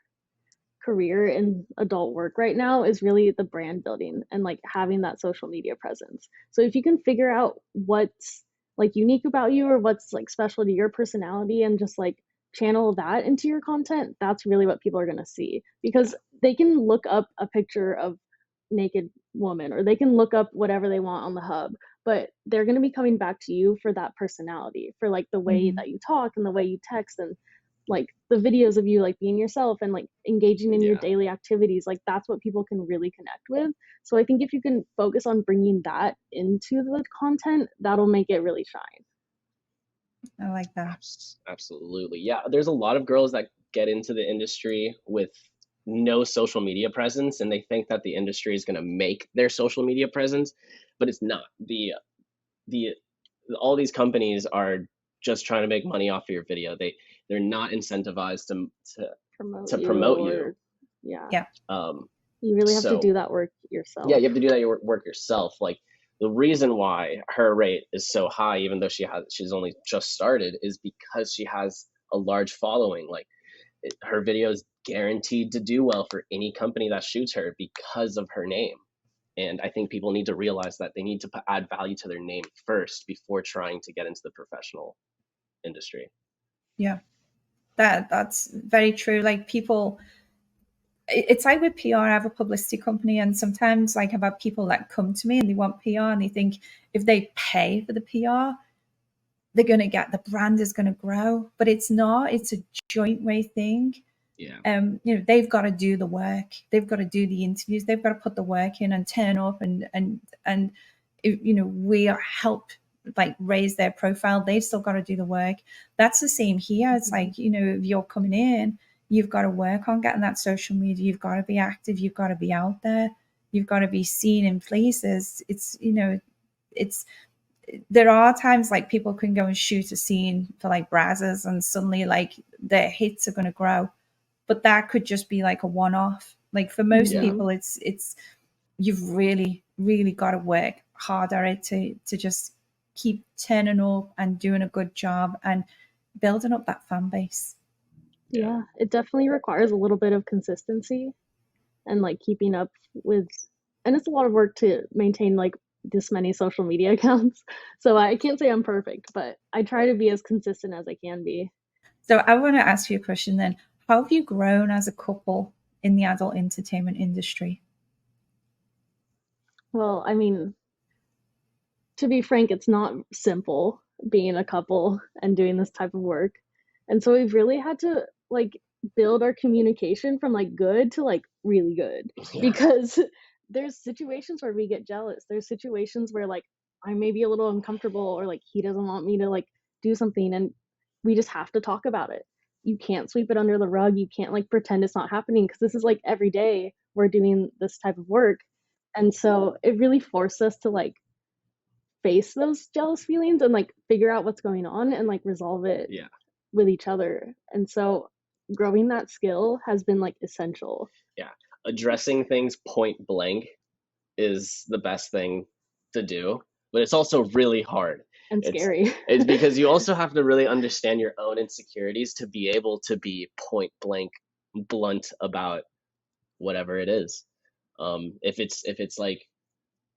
career in adult work right now is really the brand building and like having that social media presence. So if you can figure out what's like unique about you or what's like special to your personality and just like channel that into your content, that's really what people are going to see, because they can look up a picture of naked woman or they can look up whatever they want on the hub, but they're going to be coming back to you for that personality, for like the way that you talk and the way you text and like the videos of you like being yourself and like engaging in your daily activities. Like that's what people can really connect with. So I think if you can focus on bringing that into the content, that'll make it really shine. I like that. Absolutely. Yeah, there's a lot of girls that get into the industry with no social media presence, and they think that the industry is going to make their social media presence, but it's not. All these companies are just trying to make money off of your video. They're not incentivized to promote you. Yeah. You really have to do that work yourself. Yeah, you have to do that work yourself. Like the reason why her rate is so high, even though she's only just started, is because she has a large following. Like her video is guaranteed to do well for any company that shoots her because of her name. And I think people need to realize that they need to add value to their name first before trying to get into the professional industry. Yeah, that's very true. Like people, it's like with PR. I have a publicity company, and sometimes like I've had people that come to me and they want PR, and they think if they pay for the PR, they're going to get, the brand is going to grow, but it's not. It's a joint way thing. Yeah. You know, they've got to do the work. They've got to do the interviews. They've got to put the work in and turn up and you know, we are help like raise their profile. They've still got to do the work. That's the same here. It's like, you know, if you're coming in, you've got to work on getting that social media. You've got to be active. You've got to be out there. You've got to be seen in places. It's, you know, there are times like people can go and shoot a scene for like Brazzers and suddenly like their hits are going to grow. But that could just be like a one-off. Like for most people, it's you've really, really got to work hard at it to just keep turning up and doing a good job and building up that fan base. Yeah, it definitely requires a little bit of consistency and like keeping up with, and it's a lot of work to maintain like this many social media accounts. So I can't say I'm perfect, but I try to be as consistent as I can be. So I want to ask you a question then. How have you grown as a couple in the adult entertainment industry? Well, I mean, to be frank, it's not simple being a couple and doing this type of work. And so we've really had to like build our communication from like good to like really good. Yeah. Because there's situations where we get jealous. There's situations where like I may be a little uncomfortable, or like he doesn't want me to like do something, and we just have to talk about it. You can't sweep it under the rug. You can't like pretend it's not happening, because this is like every day we're doing this type of work. And so it really forced us to like face those jealous feelings and like figure out what's going on and like resolve it Yeah. with each other. And so growing that skill has been like essential. Yeah. Addressing things point blank is the best thing to do, but it's also really hard And scary. It's because you also have to really understand your own insecurities to be able to be point blank blunt about whatever it is. If it's like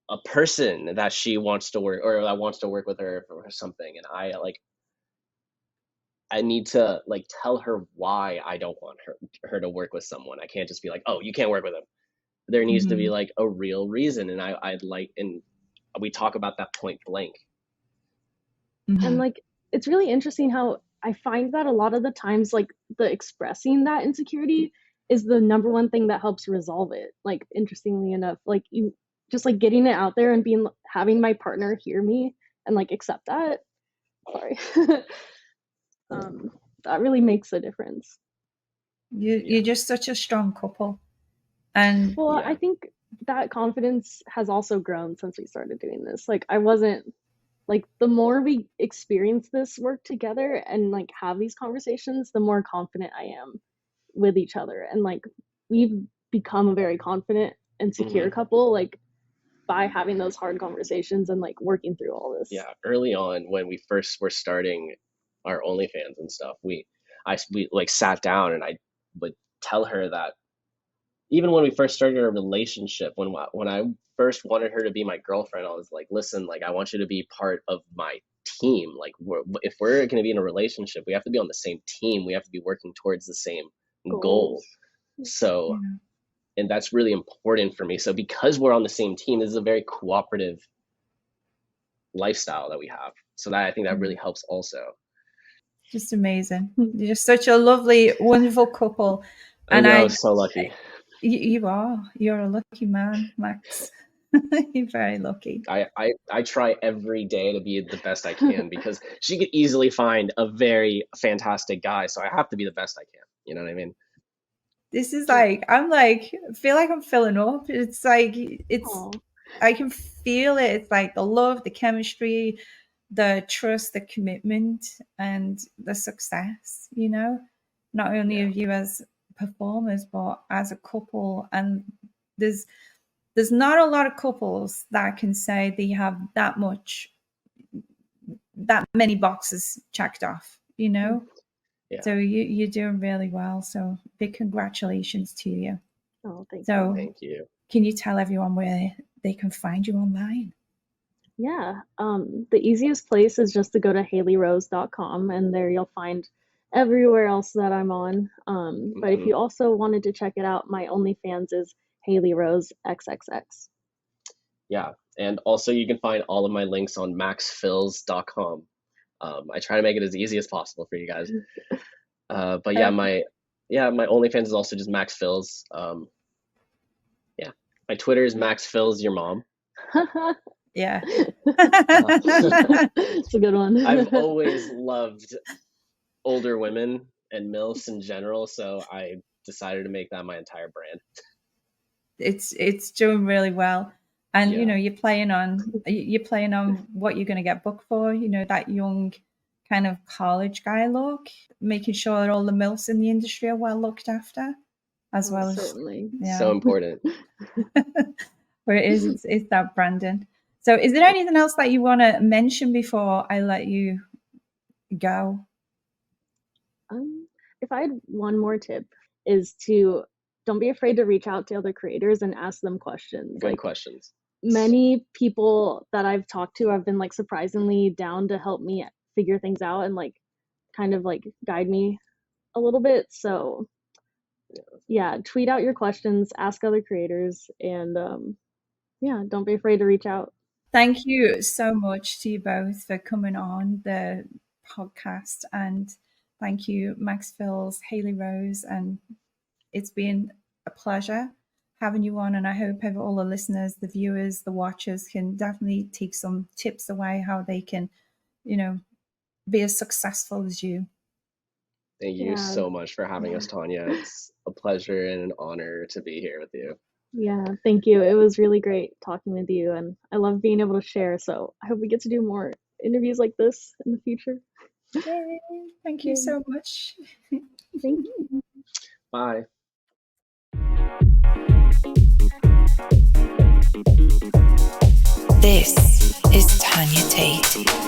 a person that she wants to work, or that wants to work with her or something, and I need to like tell her why I don't want her to work with someone. I can't just be like, oh, you can't work with him. There needs to be like a real reason, and and we talk about that point blank. And like it's really interesting how I find that a lot of the times like the expressing that insecurity is the number one thing that helps resolve it. Like interestingly enough, like you just like getting it out there and having my partner hear me and like accept that. Sorry. That really makes a difference. You're just such a strong couple. And well, I think that confidence has also grown since we started doing this. Like I wasn't like, the more we experience this work together and like have these conversations, the more confident I am with each other. And like we've become a very confident and secure couple, like by having those hard conversations and like working through all this. Yeah, early on when we first were starting our OnlyFans and stuff, we like sat down, and I would tell her that even when we first started our relationship, when I first wanted her to be my girlfriend, I was like, listen, like I want you to be part of my team. Like if we're going to be in a relationship, we have to be on the same team. We have to be working towards the same goal. So, and that's really important for me. So because we're on the same team, this is a very cooperative lifestyle that we have. So that I think that really helps also. Just amazing. You're just such a lovely, wonderful couple. And I'm so lucky. You are. You're a lucky man, Max. You're very lucky. I try every day to be the best I can, because she could easily find a very fantastic guy. So I have to be the best I can. You know what I mean? This is like, I feel like I'm filling up. It's like, I can feel it. It's like the love, the chemistry, the trust, the commitment, and the success, you know, not only of you as performers, but as a couple. And there's not a lot of couples that can say they have that many boxes checked off, you know. So you're doing really well. So big congratulations to you. Oh, thank you. Thank you. Can you tell everyone where they can find you online? Yeah, the easiest place is just to go to HaileyRose.com, and there you'll find everywhere else that I'm on. But if you also wanted to check it out, my OnlyFans is Hailey Rose XXX. Yeah, and also you can find all of my links on maxfills.com. I try to make it as easy as possible for you guys. But yeah, my OnlyFans is also just Max Fills. Yeah, my Twitter is Max Fills Your Mom. Yeah, it's a good one. I've always loved older women and MILFs in general, so I decided to make that my entire brand. It's doing really well. And you know, you're playing on what you're going to get booked for, you know, that young kind of college guy look, making sure that all the MILFs in the industry are well looked after, as well as certainly. So important. Where it is, it's that branding. So is there anything else that you want to mention before I let you go? If I had one more tip, is to don't be afraid to reach out to other creators and ask them questions. Good questions. Many people that I've talked to have been like surprisingly down to help me figure things out and like kind of like guide me a little bit. So yeah, tweet out your questions, ask other creators, and yeah, don't be afraid to reach out. Thank you so much to you both for coming on the podcast, and Thank you, Max Fills, Hailey Rose, and it's been a pleasure having you on. And I hope all the listeners, the viewers, the watchers can definitely take some tips away how they can, be as successful as you. Thank you so much for having us, Tanya. It's a pleasure and an honor to be here with you. Yeah, thank you. It was really great talking with you, and I love being able to share. So I hope we get to do more interviews like this in the future. Yay. Thank you so much. Thank you. Bye. This is Tanya Tate.